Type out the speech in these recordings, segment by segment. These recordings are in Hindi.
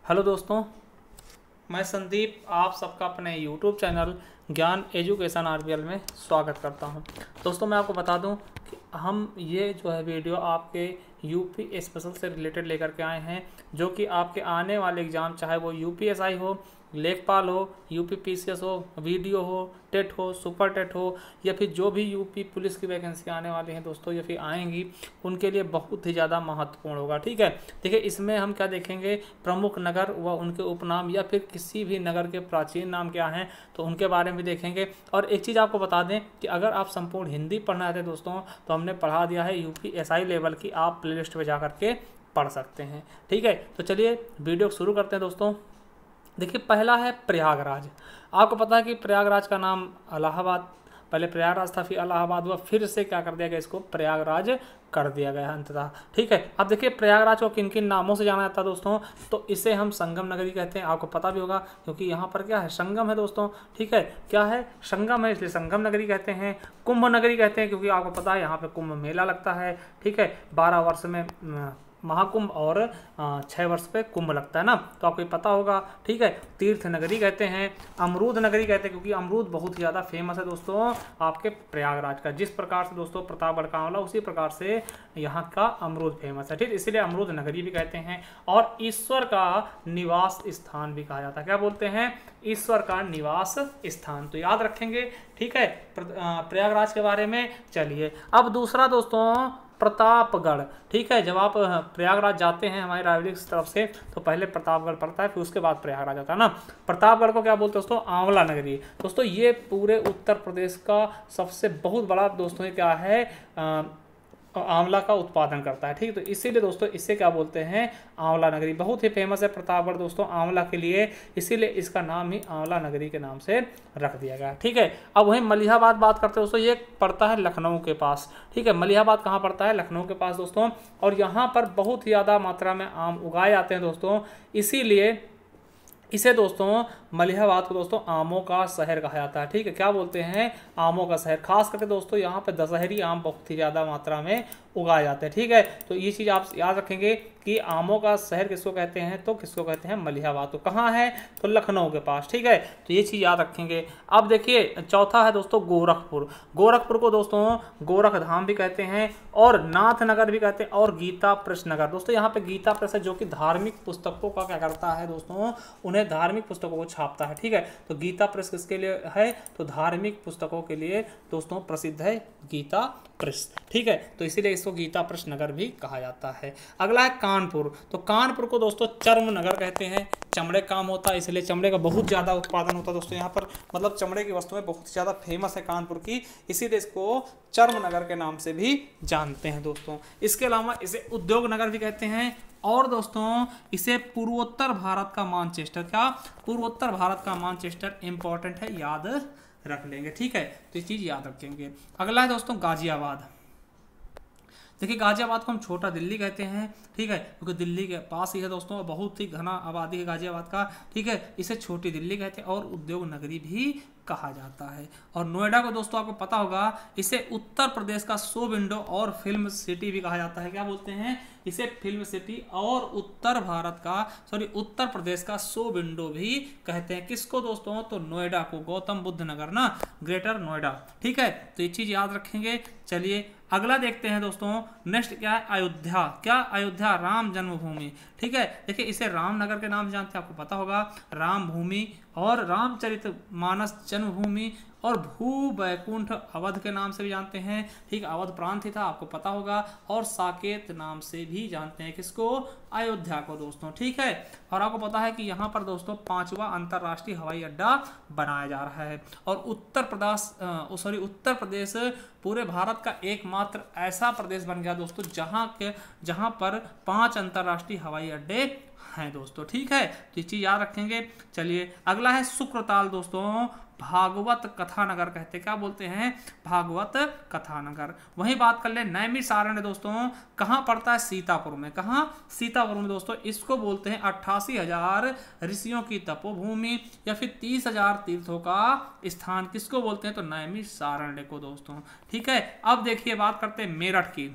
हेलो दोस्तों, मैं संदीप आप सबका अपने यूट्यूब चैनल ज्ञान एजुकेशन आरबीएल में स्वागत करता हूं। दोस्तों, मैं आपको बता दूं कि हम ये जो है वीडियो आपके यूपी स्पेशल से रिलेटेड लेकर के आए हैं, जो कि आपके आने वाले एग्ज़ाम, चाहे वो यूपीएसआई हो, लेखपाल हो, यूपी पीसीएस हो, वीडियो हो, टेट हो, सुपर टेट हो, या फिर जो भी यूपी पुलिस की वैकेंसी आने वाली हैं दोस्तों, या फिर आएंगी, उनके लिए बहुत ही ज़्यादा महत्वपूर्ण होगा। ठीक है, देखिए इसमें हम क्या देखेंगे, प्रमुख नगर व उनके उपनाम या फिर किसी भी नगर के प्राचीन नाम क्या हैं तो उनके बारे में भी देखेंगे। और एक चीज़ आपको बता दें कि अगर आप संपूर्ण हिंदी पढ़ना चाहते हैं दोस्तों, तो हमने पढ़ा दिया है यूपीएसआई लेवल की, आप प्लेलिस्ट में जा करके पढ़ सकते हैं। ठीक है, तो चलिए वीडियो शुरू करते हैं दोस्तों। देखिए, पहला है प्रयागराज। आपको पता है कि प्रयागराज का नाम इलाहाबाद, पहले प्रयागराज था, फिर इलाहाबाद हुआ, फिर से क्या कर दिया गया, इसको प्रयागराज कर दिया गया अंततः। ठीक है, अब देखिए प्रयागराज को किन किन नामों से जाना जाता है दोस्तों, तो इसे हम संगम नगरी कहते हैं। आपको पता भी होगा क्योंकि यहाँ पर क्या है, संगम है दोस्तों। ठीक है, क्या है, संगम है, इसलिए संगम नगरी कहते हैं। कुंभ नगरी कहते हैं क्योंकि आपको पता है यहाँ पे कुंभ मेला लगता है। ठीक है, 12 वर्ष में महाकुंभ और 6 वर्ष पे कुंभ लगता है ना, तो आपको पता होगा। ठीक है, तीर्थ नगरी कहते हैं, अमरूद नगरी कहते हैं क्योंकि अमरूद बहुत ही ज़्यादा फेमस है दोस्तों आपके प्रयागराज का। जिस प्रकार से दोस्तों प्रतापगढ़ का आंवला, उसी प्रकार से यहाँ का अमरूद फेमस है। ठीक, इसीलिए अमरूद नगरी भी कहते हैं। और ईश्वर का निवास स्थान भी कहा जाता है। क्या बोलते हैं, ईश्वर का निवास स्थान, तो याद रखेंगे। ठीक है, प्रयागराज के बारे में। चलिए अब दूसरा दोस्तों, प्रतापगढ़। ठीक है, जब आप प्रयागराज जाते हैं हमारे रायबरेली की तरफ से, तो पहले प्रतापगढ़ पड़ता है, फिर उसके बाद प्रयागराज आता है ना। प्रतापगढ़ को क्या बोलते हैं दोस्तों, आंवला नगरी। दोस्तों ये पूरे उत्तर प्रदेश का सबसे बहुत बड़ा दोस्तों क्या है, आंवला का उत्पादन करता है। ठीक, तो इसीलिए दोस्तों इसे क्या बोलते हैं, आंवला नगरी। बहुत ही फेमस है प्रतापगढ़ दोस्तों आंवला के लिए, इसीलिए इसका नाम ही आंवला नगरी के नाम से रख दिया गया। ठीक है, अब वहीं मलिहाबाद बात करते हैं दोस्तों, ये पड़ता है लखनऊ के पास। ठीक है, मलिहाबाद कहाँ पड़ता है, लखनऊ के पास दोस्तों। और यहाँ पर बहुत ही ज़्यादा मात्रा में आम उगाए जाते हैं दोस्तों, इसीलिए इसे दोस्तों मलिहाबाद को दोस्तों आमों का शहर कहा जाता है। ठीक है, क्या बोलते हैं, आमों का शहर। खास करके दोस्तों यहाँ पे दशहरी आम बहुत ही ज़्यादा मात्रा में उगाए जाते हैं। ठीक है, तो ये चीज़ आप याद रखेंगे कि आमों का शहर किसको कहते हैं, तो किसको कहते हैं, मलिहाबाद। तो कहाँ है, तो लखनऊ के पास। ठीक है, तो ये चीज़ याद रखेंगे। अब देखिए चौथा है दोस्तों गोरखपुर। गोरखपुर को दोस्तों गोरखधाम भी कहते हैं, और नाथनगर भी कहते हैं, और गीता प्रेस नगर। दोस्तों यहाँ पे गीता प्रेस है, जो कि धार्मिक पुस्तकों का क्या करता है दोस्तों, उन्हें धार्मिक पुस्तकों को छापता है। ठीक है, तो गीता प्रेस किसके लिए है, तो धार्मिक पुस्तकों के लिए दोस्तों प्रसिद्ध है गीता प्रेस। ठीक है, तो इसीलिए इसको गीता प्रेस नगर भी कहा जाता है। अगला है कानपुर। तो कानपुर को दोस्तों चर्म नगर कहते हैं, चमड़े काम होता है, इसलिए चमड़े का बहुत ज़्यादा उत्पादन होता है दोस्तों यहाँ पर, मतलब चमड़े की वस्तुएं बहुत ज़्यादा फेमस है कानपुर की, इसीलिए इसको चर्म नगर के नाम से भी जानते हैं दोस्तों। इसके अलावा इसे उद्योग नगर भी कहते हैं, और दोस्तों इसे पूर्वोत्तर भारत का मानचेस्टर, क्या, पूर्वोत्तर भारत का मानचेस्टर इंपॉर्टेंट है, याद रख लेंगे। ठीक है, तो ये चीज़ याद रखेंगे। अगला है दोस्तों गाजियाबाद। देखिए गाजियाबाद को हम छोटा दिल्ली कहते हैं। ठीक है, क्योंकि दिल्ली के पास ही है दोस्तों, बहुत ही घना आबादी है गाजियाबाद का। ठीक है, इसे छोटी दिल्ली कहते हैं, और उद्योग नगरी भी कहा जाता है। और नोएडा को दोस्तों आपको पता होगा, इसे उत्तर प्रदेश का शो विंडो और फिल्म सिटी भी कहा जाता है। क्या बोलते हैं, इसे फिल्म सिटी और उत्तर प्रदेश का शो विंडो भी कहते हैं। किसको दोस्तों, तो नोएडा को, गौतम बुद्ध नगर ना, ग्रेटर नोएडा। ठीक है, तो ये चीज याद रखेंगे। चलिए अगला देखते हैं दोस्तों, नेक्स्ट क्या है, अयोध्या। क्या, अयोध्या राम जन्मभूमि। ठीक है, देखिए इसे रामनगर के नाम से जानते हैं, आपको पता होगा, राम भूमि और रामचरित मानस जन्मभूमि, और भू बैकुंठ अवध के नाम से भी जानते हैं। ठीक, अवध प्रांत ही था, आपको पता होगा। और साकेत नाम से भी जानते हैं किसको, अयोध्या को दोस्तों। ठीक है, और आपको पता है कि यहाँ पर दोस्तों 5वां अंतर्राष्ट्रीय हवाई अड्डा बनाया जा रहा है। और उत्तर प्रदेश पूरे भारत का एकमात्र ऐसा प्रदेश बन गया दोस्तों जहाँ पर 5 अंतर्राष्ट्रीय हवाई अड्डे हैं दोस्तों। ठीक है, तो ये चीज याद रखेंगे। चलिए अगला है शुक्रताल दोस्तों, भागवत कथानगर कहते हैं। क्या बोलते हैं, भागवत कथानगर। वहीं बात कर ले नैमिषारण्य दोस्तों, कहाँ पड़ता है, सीतापुर में। कहाँ, सीतापुर में दोस्तों। इसको बोलते हैं 88,000 ऋषियों की तपोभूमि, या फिर 30,000 तीर्थों का स्थान। किसको बोलते हैं, तो नैमिषारण्य को दोस्तों। ठीक है, अब देखिए बात करते हैं मेरठ की।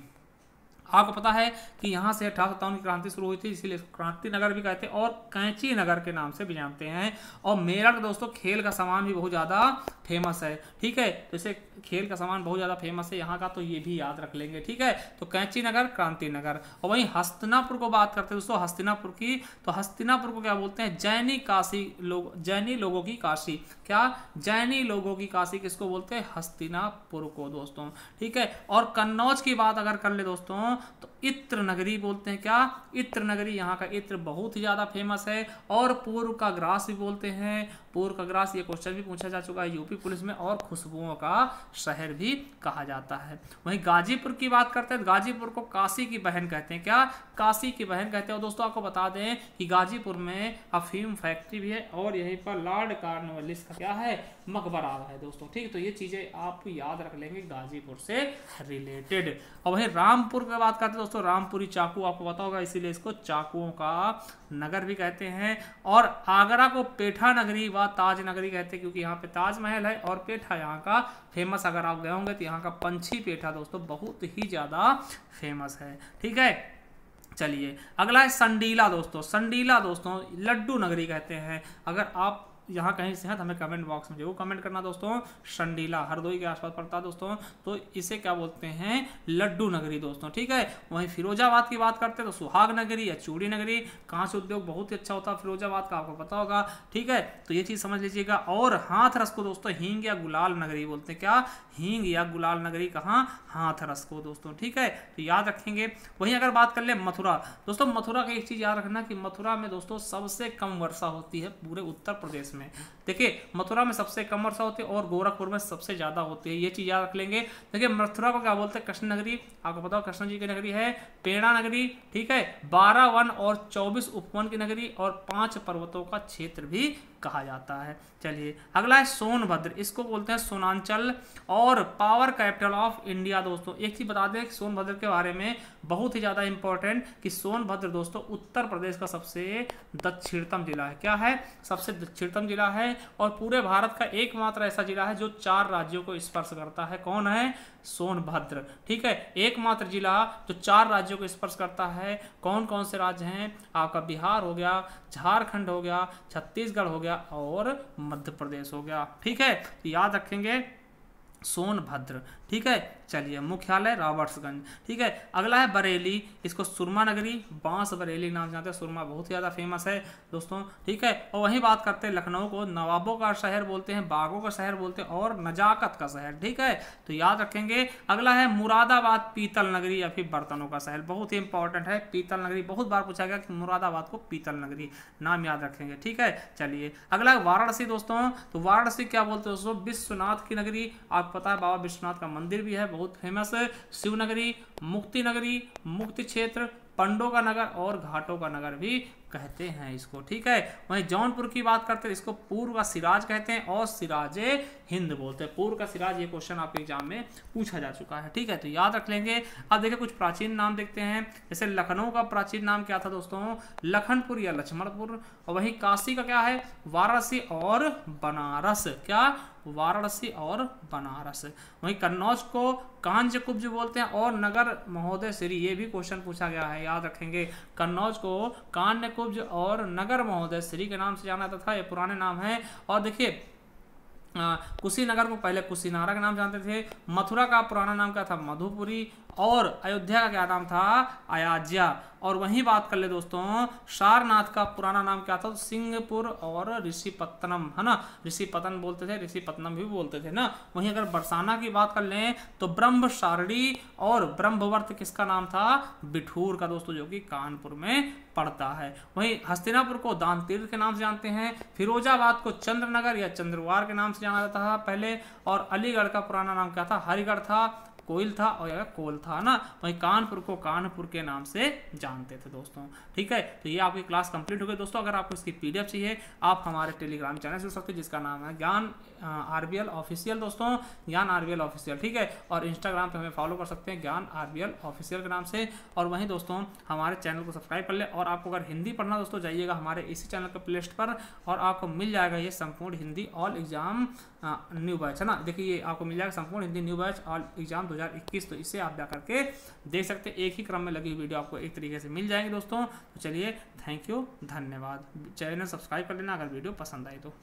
आपको पता है कि यहाँ से 1857 की क्रांति शुरू हुई थी, इसीलिए क्रांति नगर भी कहते हैं और कैंची नगर के नाम से भी जानते हैं। और मेरठ दोस्तों खेल का सामान भी बहुत ज़्यादा फेमस है, ठीक है। तो इसे खेल का सामान बहुत ज़्यादा फेमस है यहाँ का, तो ये भी याद रख लेंगे, ठीक है। तो कैंची नगर, क्रांति नगर। और वहीं हस्तिनापुर को बात करते हैं दोस्तों, हस्तिनापुर की, तो हस्तिनापुर को क्या बोलते हैं? जैनी काशी लोग, जैनी लोगों की काशी। क्या? जैनी लोगों की काशी किसको बोलते हैं? हस्तिनापुर को दोस्तों, ठीक है। और कन्नौज की बात अगर कर ले दोस्तों तो इत्र नगरी बोलते हैं। क्या? इत्र नगरी, यहाँ का इत्र बहुत ही ज्यादा फेमस है। और पूर्व का ग्रास भी बोलते हैं, पूर्व का ग्रास, ये क्वेश्चन भी पूछा जा चुका है यूपी पुलिस में। और खुशबुओं का शहर भी कहा जाता है। वहीं गाजीपुर की बात करते हैं, गाजीपुर को काशी की बहन कहते हैं। क्या? काशी की बहन कहते हैं। और दोस्तों आपको बता दें कि गाजीपुर में अफीम फैक्ट्री भी है और यहीं पर लॉर्ड कॉर्नवालिस का क्या है? मकबरा है दोस्तों, ठीक। तो ये चीजें आप याद रख लेंगे गाजीपुर से रिलेटेड। और वहीं रामपुर की बात करते हैं दोस्तों, रामपुरी चाकू आपको पता होगा, इसीलिए इसको चाकुओं का नगर भी कहते हैं। और आगरा को पेठा नगरी व ताज नगरी कहते हैं, क्योंकि यहाँ पे ताजमहल है। और पेठा यहाँ का फेमस, अगर आप गए होंगे तो यहाँ का पंछी पेठा दोस्तों बहुत ही ज्यादा फेमस है, ठीक है। चलिए अगला है संडीला दोस्तों, संडीला दोस्तों लड्डू नगरी कहते हैं। अगर आप यहाँ कहीं से हैं तो हमें कमेंट बॉक्स में जरूर कमेंट करना दोस्तों। संडीला हरदोई के आसपास पड़ता है दोस्तों, तो इसे क्या बोलते हैं? लड्डू नगरी दोस्तों, ठीक है। वहीं फिरोजाबाद की बात करते हैं तो सुहाग नगरी या चूड़ी नगरी। कांच उद्योग बहुत ही अच्छा होता है फिरोजाबाद का, आपको पता होगा, ठीक है। तो ये चीज समझ लीजिएगा। और हाथरस को दोस्तों हींग या गुलाल नगरी बोलते हैं। क्या? हींग या गुलाल नगरी कहाँ? हाथरस को दोस्तों, ठीक है। तो याद रखेंगे। वहीं अगर बात कर ले मथुरा दोस्तों, मथुरा का एक चीज याद रखना कि मथुरा में दोस्तों सबसे कम वर्षा होती है पूरे उत्तर प्रदेश में। देखिए मथुरा में सबसे कम वर्षा होती है और गोरखपुर में सबसे ज्यादा होती है, ये चीज याद रख लेंगे। देखिए मथुरा को क्या बोलते हैं? कृष्ण नगरी, आपको पता हो कृष्ण जी की नगरी है। पेड़ा नगरी, ठीक है। 12 वन और 24 उपवन की नगरी और 5 पर्वतों का क्षेत्र भी कहा जाता है। चलिए अगला है सोनभद्र, इसको बोलते हैं सोनांचल और पावर कैपिटल ऑफ इंडिया दोस्तों। एक चीज बता दें सोनभद्र के बारे में, बहुत ही ज्यादा इंपॉर्टेंट, कि सोनभद्र दोस्तों उत्तर प्रदेश का सबसे दक्षिणतम जिला है। क्या है? सबसे दक्षिणतम जिला है। और पूरे भारत का एकमात्र ऐसा जिला है जो 4 राज्यों को स्पर्श करता है। कौन है? सोनभद्र, ठीक है। एकमात्र जिला जो 4 राज्यों को स्पर्श करता है। कौन कौन से राज्य हैं? आपका बिहार हो गया, झारखंड हो गया, छत्तीसगढ़ हो गया और मध्य प्रदेश हो गया, ठीक है। तो याद रखेंगे सोनभद्र, ठीक है। चलिए मुख्यालय रॉबर्ट्सगंज, ठीक है। अगला है बरेली, इसको सुरमा नगरी, बांस बरेली नाम से जानते हैं। सुरमा बहुत ही ज्यादा फेमस है दोस्तों, ठीक है। और वहीं बात करते हैं लखनऊ को नवाबों का शहर बोलते हैं, बागों का शहर बोलते हैं और नजाकत का शहर, ठीक है। तो याद रखेंगे। अगला है मुरादाबाद पीतल नगरी या फिर बर्तनों का शहर, बहुत ही इंपॉर्टेंट है पीतल नगरी, बहुत बार पूछा गया कि मुरादाबाद को पीतल नगरी, नाम याद रखेंगे, ठीक है। चलिए अगला है वाराणसी दोस्तों, तो वाराणसी क्या बोलते हैं दोस्तों? विश्वनाथ की नगरी, आपको पता है बाबा विश्वनाथ का मंदिर भी है, बहुत फेमस है। शिव नगरी, मुक्ति नगरी, मुक्ति क्षेत्र, पंडों का नगर और घाटों का नगर भी कहते हैं इसको, ठीक है। वहीं जौनपुर की बात करते हैं, इसको पूर्व का सिराज कहते हैं और सिराजे हिंद बोलते हैं। पूर्व का सिराज, ये क्वेश्चन आपके एग्जाम में पूछा जा चुका है, ठीक है। तो याद रख लेंगे। अब देखिए कुछ प्राचीन नाम देखते हैं। जैसे लखनऊ का प्राचीन नाम क्या था दोस्तों? लखनपुर या लक्ष्मणपुर। और वहीं काशी का क्या है? वाराणसी और बनारस। क्या? वाराणसी और बनारस। वहीं कन्नौज को कांचकुब्ज बोलते हैं और नगर महोदय श्री, ये भी क्वेश्चन पूछा गया है, याद रखेंगे। कन्नौज को कान्यकुब्ज और नगर महोदय श्री के नाम से जाना जाता था, ये पुराने नाम है। और देखिए कुशीनगर को पहले कुशीनारा के नाम जानते थे। मथुरा का पुराना नाम क्या था? मधुपुरी। और अयोध्या का क्या नाम था? अयोध्या। और वहीं बात कर ले दोस्तों, सारनाथ का पुराना नाम क्या था? सिंहपुर और ऋषिपत्तनम, है ना। ऋषिपतन बोलते थे, ऋषिपत्तनम भी बोलते थे ना। वहीं अगर बरसाना की बात कर लें तो ब्रह्मशारणी और ब्रह्मवर्त किसका नाम था? बिठूर का दोस्तों, जो कि कानपुर में पड़ता है। वहीं हस्तिनापुर को दान तीर्थ के नाम से जानते हैं। फिरोजाबाद को चंद्रनगर या चंद्रवार के नाम से जाना जाता था पहले। और अलीगढ़ का पुराना नाम क्या था? हरिगढ़ था, कोयल था और कोल था ना। वहीं कानपुर को कानपुर के नाम से जानते थे दोस्तों, ठीक है। तो ये आपकी क्लास कंप्लीट हो गई दोस्तों। अगर आपको इसकी पीडीएफ चाहिए आप हमारे टेलीग्राम चैनल से जुड़ सकते हैं, जिसका नाम है ज्ञान आरबीएल ऑफिशियल दोस्तों, ज्ञान आरबीएल ऑफिशियल, ठीक है। और इंस्टाग्राम पे हमें फॉलो कर सकते हैं ज्ञान आरबीएल ऑफिशियल के नाम से। और वहीं दोस्तों हमारे चैनल को सब्सक्राइब कर ले। और आपको अगर हिंदी पढ़ना दोस्तों, जाइएगा हमारे इसी चैनल के प्लेलिस्ट पर और आपको मिल जाएगा ये संपूर्ण Hindi all exam new batch, है ना। देखिए ये आपको मिल जाएगा संपूर्ण Hindi new batch all exam 2021। तो इसे आप जा करके देख सकते हैं, एक ही क्रम में लगी हुई वीडियो आपको एक तरीके से मिल जाएंगे दोस्तों। तो चलिए, थैंक यू, धन्यवाद। चैनल सब्सक्राइब कर लेना अगर वीडियो पसंद आई तो।